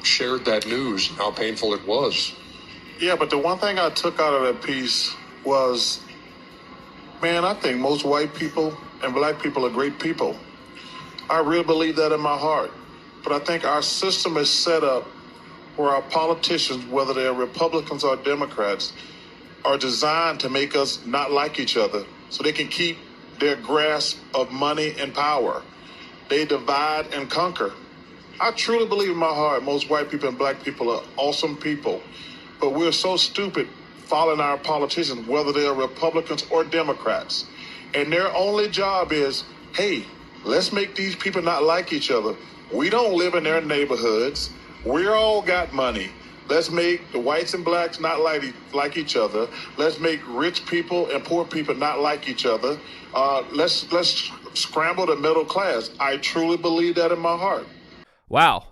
shared that news and how painful it was. Yeah, but the one thing I took out of that piece was, man, I think most white people and black people are great people. I really believe that in my heart. But I think our system is set up where our politicians, whether they're Republicans or Democrats, are designed to make us not like each other so they can keep their grasp of money and power. They divide and conquer. I truly believe in my heart most white people and black people are awesome people, but we're so stupid following our politicians, whether they're Republicans or Democrats. And their only job is, hey, let's make these people not like each other. We don't live in their neighborhoods. We're all got money. Let's make the whites and blacks not like each other. Let's make rich people and poor people not like each other. Let's scramble the middle class. I truly believe that in my heart. Wow.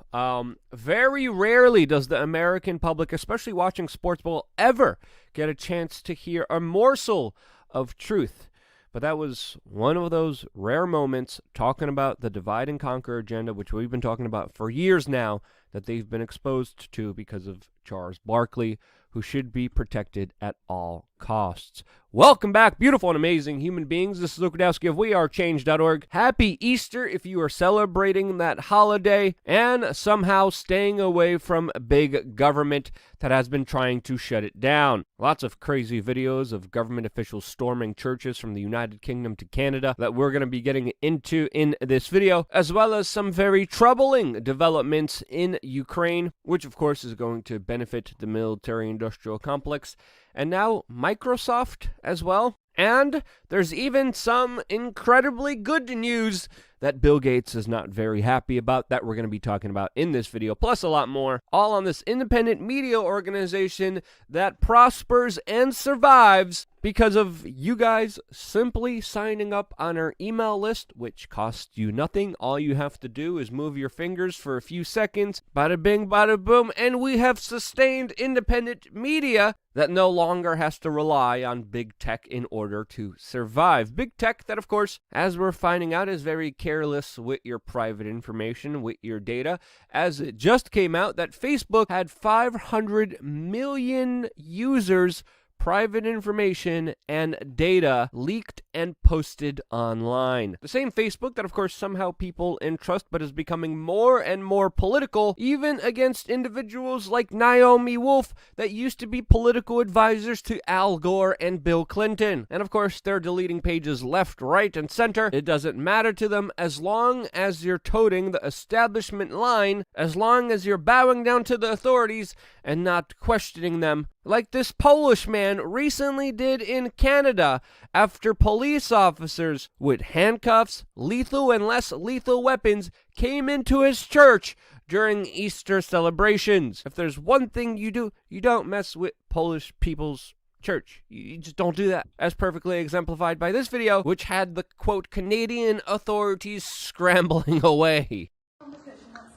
Very rarely does the American public, especially watching sports ball, ever get a chance to hear a morsel of truth. But that was one of those rare moments talking about the divide and conquer agenda, which we've been talking about for years now, that they've been exposed to because of Charles Barkley, who should be protected at all costs. Welcome back, beautiful and amazing human beings. This is Luke Radowski of WeAreChange.org. Happy Easter if you are celebrating that holiday and somehow staying away from big government that has been trying to shut it down. Lots of crazy videos of government officials storming churches from the United Kingdom to Canada that we're going to be getting into in this video, as well as some very troubling developments in Ukraine, which of course is going to benefit the military-industrial complex, and now Microsoft as well. And there's even some incredibly good news that Bill Gates is not very happy about that we're going to be talking about in this video, plus a lot more, all on this independent media organization that prospers and survives because of you guys simply signing up on our email list, which costs you nothing. All you have to do is move your fingers for a few seconds, bada bing, bada boom, and we have sustained independent media that no longer has to rely on big tech in order to survive. Big tech that, of course, as we're finding out, is very careless with your private information, with your data, as it just came out that Facebook had 500 million users' private information and data leaked and posted online. The same Facebook that, of course, somehow people entrust, but is becoming more and more political, even against individuals like Naomi Wolf that used to be political advisors to Al Gore and Bill Clinton. And of course, they're deleting pages left, right, and center. It doesn't matter to them as long as you're toting the establishment line, as long as you're bowing down to the authorities and not questioning them, like this Polish man recently did in Canada after police officers with handcuffs, lethal and less lethal weapons came into his church during Easter celebrations. If there's one thing you do, you don't mess with Polish people's church. You just don't do that. As perfectly exemplified by this video, which had the, quote, Canadian authorities scrambling away.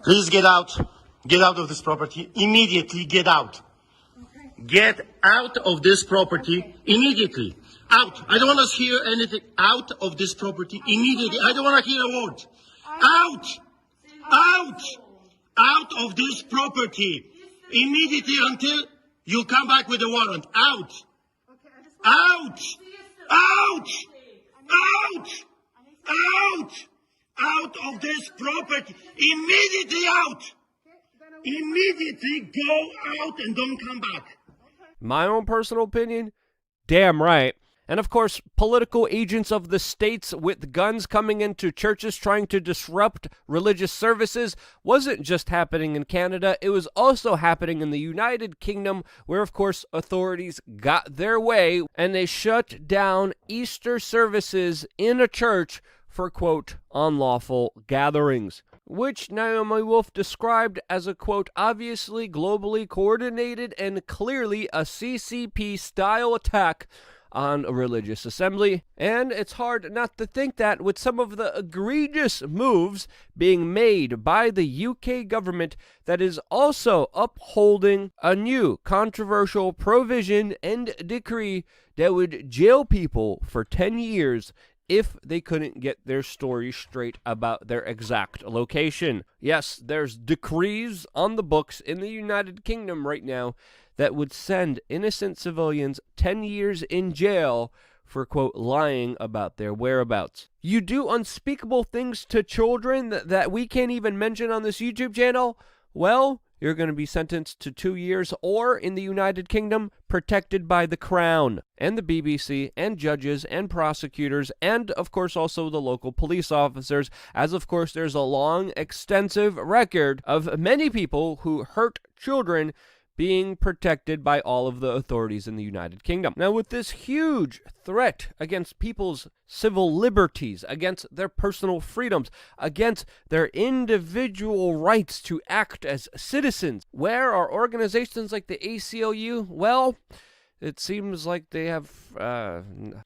Please get out. Get out of this property. Immediately get out. Get out of this property immediately. Out. I don't want to hear anything. Out of this property immediately. I don't want to hear a word. Out. Out. Out of this property immediately until you come back with a warrant. Out. Out. Out. Out. Out. Out of this property. Immediately out. Immediately go out and don't come back. My own personal opinion? Damn right. And of course, political agents of the states with guns coming into churches trying to disrupt religious services wasn't just happening in Canada, it was also happening in the United Kingdom, where of course authorities got their way and they shut down Easter services in a church for, quote, unlawful gatherings, which Naomi Wolf described as a, quote, obviously globally coordinated and clearly a CCP-style attack on a religious assembly. And it's hard not to think that with some of the egregious moves being made by the UK government that is also upholding a new controversial provision and decree that would jail people for 10 years if they couldn't get their story straight about their exact location. Yes, there's decrees on the books in the United Kingdom right now that would send innocent civilians 10 years in jail for, quote, lying about their whereabouts. You do unspeakable things to children that we can't even mention on this YouTube channel? Well, you're going to be sentenced to 2 years, or in the United Kingdom, protected by the Crown and the BBC and judges and prosecutors and, of course, also the local police officers, as, of course, there's a long, extensive record of many people who hurt children being protected by all of the authorities in the United Kingdom. Now, with this huge threat against people's civil liberties, against their personal freedoms, against their individual rights to act as citizens, where are organizations like the ACLU? Well, it seems like they have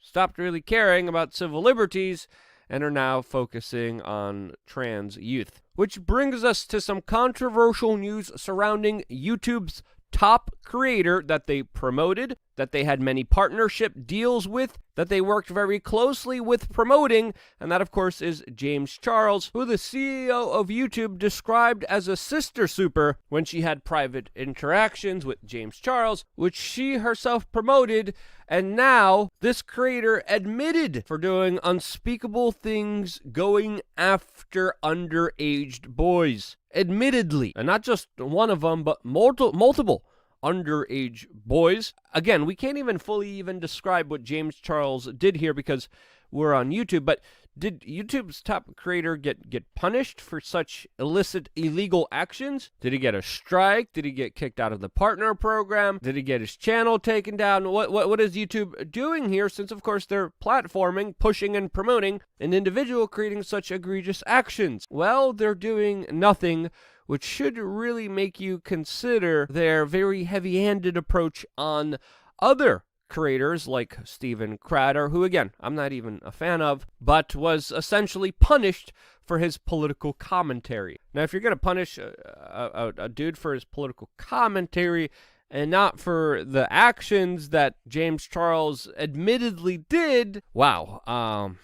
stopped really caring about civil liberties and are now focusing on trans youth. Which brings us to some controversial news surrounding YouTube's top creator that they promoted, that they had many partnership deals with, that they worked very closely with promoting, and that, of course, is James Charles, who the CEO of YouTube described as a sister super when she had private interactions with James Charles, which she herself promoted, and now this creator admitted for doing unspeakable things going after underage boys. Admittedly, and not just one of them, but multiple underage boys. Again, we can't even fully describe what James Charles did here because we're on YouTube, but did YouTube's top creator get punished for such illicit, illegal actions? Did he get a strike? Did he get kicked out of the partner program? Did he get his channel taken down? What is YouTube doing here, since, of course, they're platforming, pushing, and promoting an individual creating such egregious actions? Well, they're doing nothing, which should really make you consider their very heavy-handed approach on other creators like Steven Crowder, who, again, I'm not even a fan of, but was essentially punished for his political commentary. Now, if you're going to punish a dude for his political commentary and not for the actions that James Charles admittedly did, wow,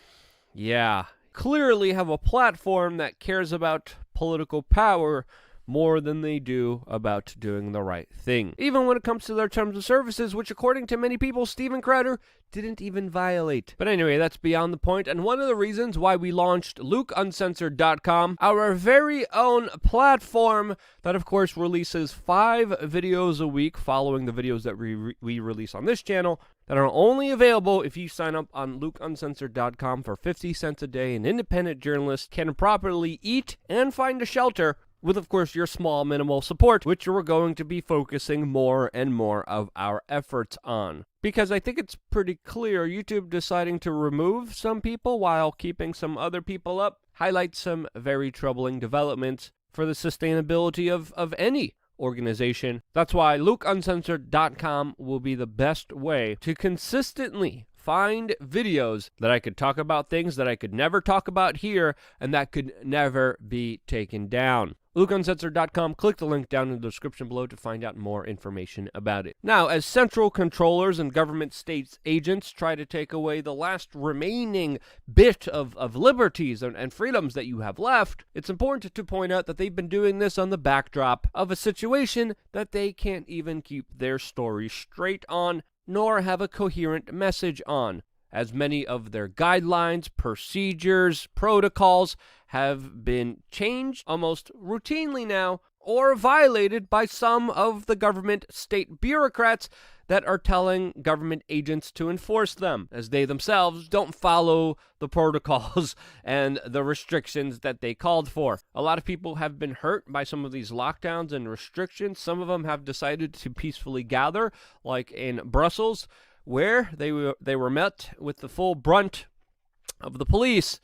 yeah, clearly have a platform that cares about political power more than they do about doing the right thing. Even when it comes to their terms of services, which according to many people, Steven Crowder didn't even violate. But anyway, that's beyond the point, and one of the reasons why we launched LukeUncensored.com, our very own platform that, of course, releases 5 videos a week following the videos that we release on this channel, that are only available if you sign up on LukeUncensored.com for 50 cents a day. An independent journalist can properly eat and find a shelter with, of course, your small minimal support, which we're going to be focusing more and more of our efforts on. Because I think it's pretty clear YouTube deciding to remove some people while keeping some other people up highlights some very troubling developments for the sustainability of any organization. That's why LukeUncensored.com will be the best way to consistently find videos that I could talk about things that I could never talk about here and that could never be taken down. LukeUncensored.com, click the link down in the description below to find out more information about it. Now, as central controllers and government states agents try to take away the last remaining bit of liberties and freedoms that you have left, it's important to point out that they've been doing this on the backdrop of a situation that they can't even keep their story straight on, nor have a coherent message on, as many of their guidelines, procedures, protocols have been changed almost routinely now or violated by some of the government state bureaucrats that are telling government agents to enforce them, as they themselves don't follow the protocols and the restrictions that they called for. A lot of people have been hurt by some of these lockdowns and restrictions. Some of them have decided to peacefully gather, like in Brussels, where they were met with the full brunt of the police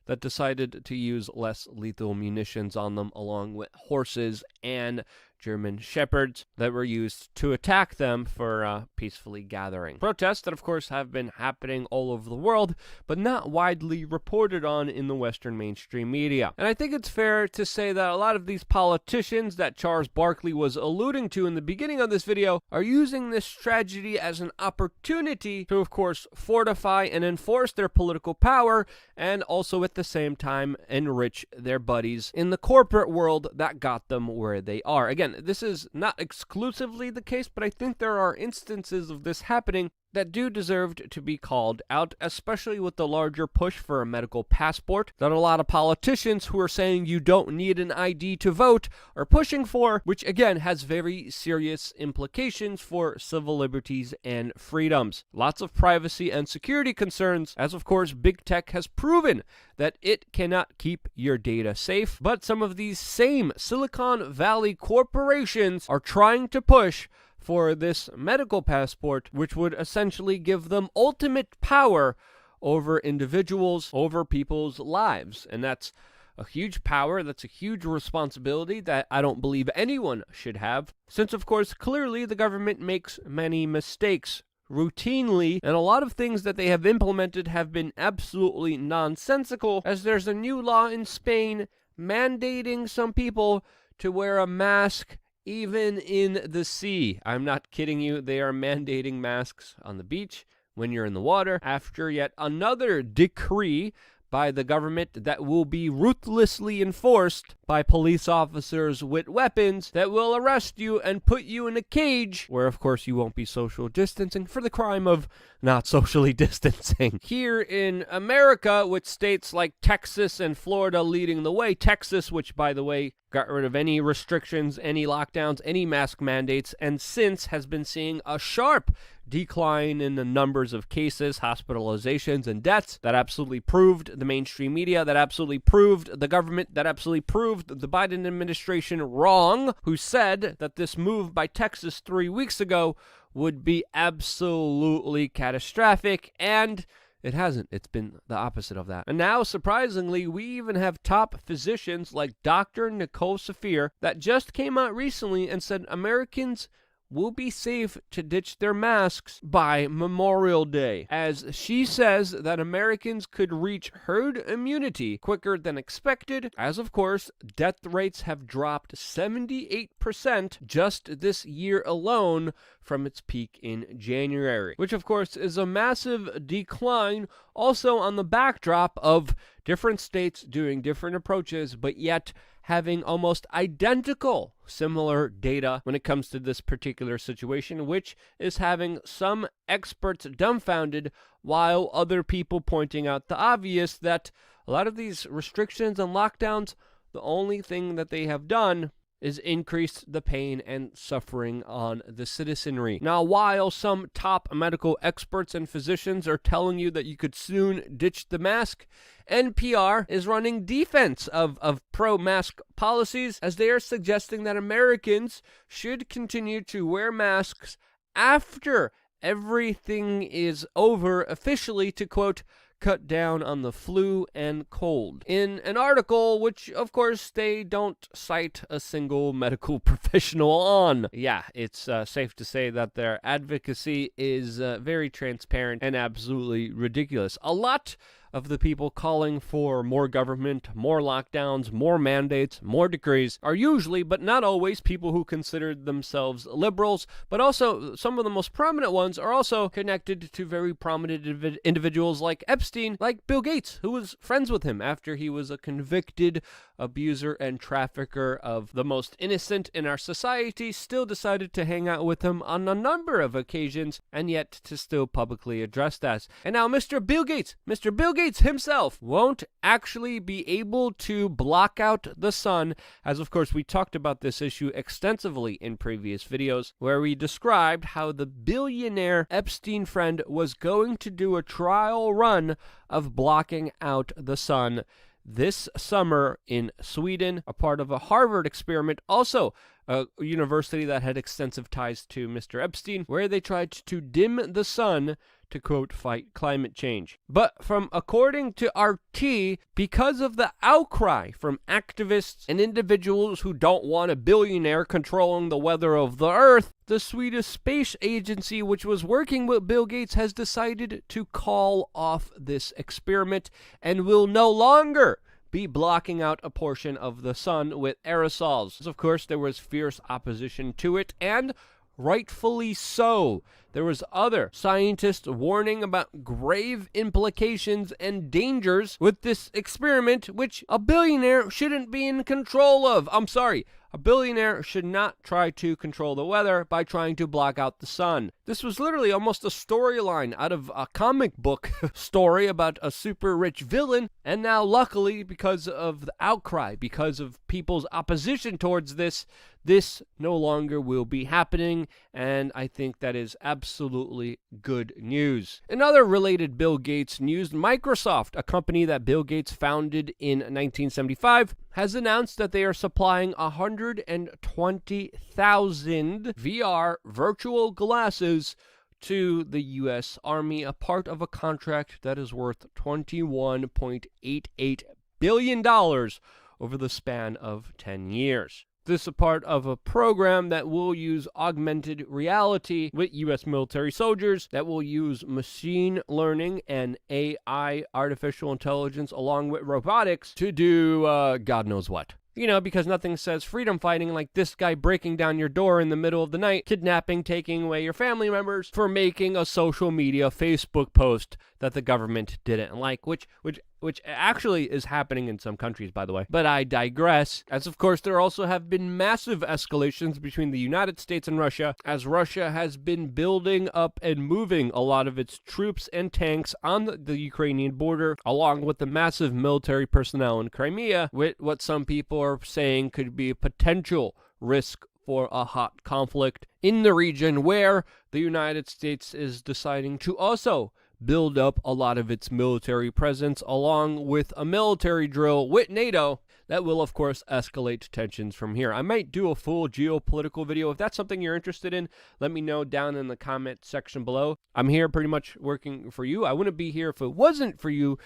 that decided to use less lethal munitions on them, along with horses and German shepherds that were used to attack them for peacefully gathering. Protests that, of course, have been happening all over the world, but not widely reported on in the Western mainstream media. And I think it's fair to say that a lot of these politicians that Charles Barkley was alluding to in the beginning of this video are using this tragedy as an opportunity to, of course, fortify and enforce their political power, and also at the same time enrich their buddies in the corporate world that got them where they are. Again, this is not exclusively the case, but I think there are instances of this happening that do deserve to be called out, especially with the larger push for a medical passport that a lot of politicians who are saying you don't need an ID to vote are pushing for, which again has very serious implications for civil liberties and freedoms. Lots of privacy and security concerns, as of course big tech has proven that it cannot keep your data safe, but some of these same Silicon Valley corporations are trying to push for this medical passport, which would essentially give them ultimate power over individuals, over people's lives. And that's a huge power, that's a huge responsibility that I don't believe anyone should have, since of course clearly the government makes many mistakes routinely, and a lot of things that they have implemented have been absolutely nonsensical, as there's a new law in Spain mandating some people to wear a mask even in the sea. I'm not kidding you. They are mandating masks on the beach when you're in the water after yet another decree by the government that will be ruthlessly enforced by police officers with weapons that will arrest you and put you in a cage where, of course, you won't be social distancing for the crime of not socially distancing. Here in America, with states like Texas and Florida leading the way, Texas, which, by the way, got rid of any restrictions, any lockdowns, any mask mandates, and since has been seeing a sharp decline in the numbers of cases, hospitalizations, and deaths. That absolutely proved the mainstream media, that absolutely proved the government, that absolutely proved the Biden administration wrong, who said that this move by Texas 3 weeks ago would be absolutely catastrophic, and it hasn't. It's been the opposite of that. And now, surprisingly, we even have top physicians like Dr. Nicole Safir that just came out recently and said Americans will be safe to ditch their masks by Memorial Day, as she says that Americans could reach herd immunity quicker than expected, as of course death rates have dropped 78% just this year alone from its peak in January, which of course is a massive decline, also on the backdrop of different states doing different approaches, but yet having almost identical similar data when it comes to this particular situation, which is having some experts dumbfounded while other people pointing out the obvious, that a lot of these restrictions and lockdowns, the only thing that they have done is increase the pain and suffering on the citizenry. Now, while some top medical experts and physicians are telling you that you could soon ditch the mask, NPR is running defense of pro-mask policies, as they are suggesting that Americans should continue to wear masks after everything is over officially to, quote, cut down on the flu and cold. In an article, which of course they don't cite a single medical professional on. Yeah, it's safe to say that their advocacy is very transparent and absolutely ridiculous. A lot of the people calling for more government, more lockdowns, more mandates, more decrees are usually, but not always, people who consider themselves liberals, but also some of the most prominent ones are also connected to very prominent individuals like Epstein, like Bill Gates, who was friends with him after he was a convicted abuser and trafficker of the most innocent in our society, still decided to hang out with him on a number of occasions, and yet to still publicly address that. And now Mr. Bill Gates himself won't actually be able to block out the sun, as of course we talked about this issue extensively in previous videos, where we described how the billionaire Epstein friend was going to do a trial run of blocking out the sun this summer in Sweden, a part of a Harvard experiment, also a university that had extensive ties to Mr. Epstein, where they tried to dim the sun to, quote, fight climate change. But according to RT, because of the outcry from activists and individuals who don't want a billionaire controlling the weather of the Earth, the Swedish space agency, which was working with Bill Gates, has decided to call off this experiment and will no longer be blocking out a portion of the sun with aerosols. Of course, there was fierce opposition to it, and rightfully so. There was other scientists warning about grave implications and dangers with this experiment, which a billionaire shouldn't be in control of. I'm sorry. A billionaire should not try to control the weather by trying to block out the sun. This was literally almost a storyline out of a comic book story about a super rich villain, and now luckily, because of the outcry, because of people's opposition towards this no longer will be happening, and I think that is absolutely good news. In other related Bill Gates news, Microsoft, a company that Bill Gates founded in 1975, has announced that they are supplying 120,000 VR virtual glasses to the U.S. Army, a part of a contract that is worth $21.88 billion over the span of 10 years. This is a part of a program that will use augmented reality with U.S. military soldiers, that will use machine learning and AI, artificial intelligence, along with robotics to do God knows what. You know, because nothing says freedom fighting like this guy breaking down your door in the middle of the night, kidnapping, taking away your family members for making a social media Facebook post that the government didn't like, which actually is happening in some countries, by the way. But I digress, as of course there also have been massive escalations between the United States and Russia, as Russia has been building up and moving a lot of its troops and tanks on the Ukrainian border, along with the massive military personnel in Crimea, with what some people are saying could be a potential risk for a hot conflict in the region, where the United States is deciding to also build up a lot of its military presence, along with a military drill with NATO that will, of course, escalate tensions from here. I might do a full geopolitical video. If that's something you're interested in, let me know down in the comment section below. I'm here pretty much working for you. I wouldn't be here if it wasn't for you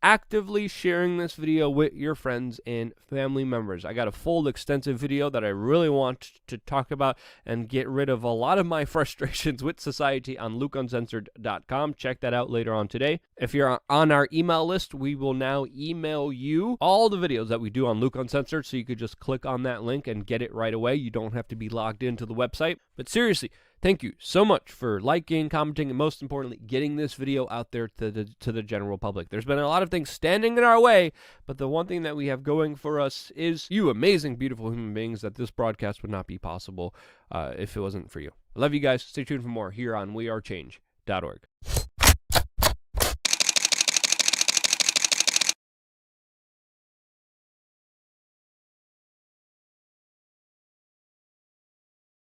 actively sharing this video with your friends and family members. I got a full extensive video that I really want to talk about and get rid of a lot of my frustrations with society on lukeuncensored.com. Check that out later on today. If you're on our email list, we will now email you all the videos that we do on Luke Uncensored, so you could just click on that link and get it right away. You don't have to be logged into the website. But seriously, thank you so much for liking, commenting, and most importantly, getting this video out there to the general public. There's been a lot of things standing in our way, but the one thing that we have going for us is you amazing, beautiful human beings, that this broadcast would not be possible if it wasn't for you. I love you guys. Stay tuned for more here on WeAreChange.org.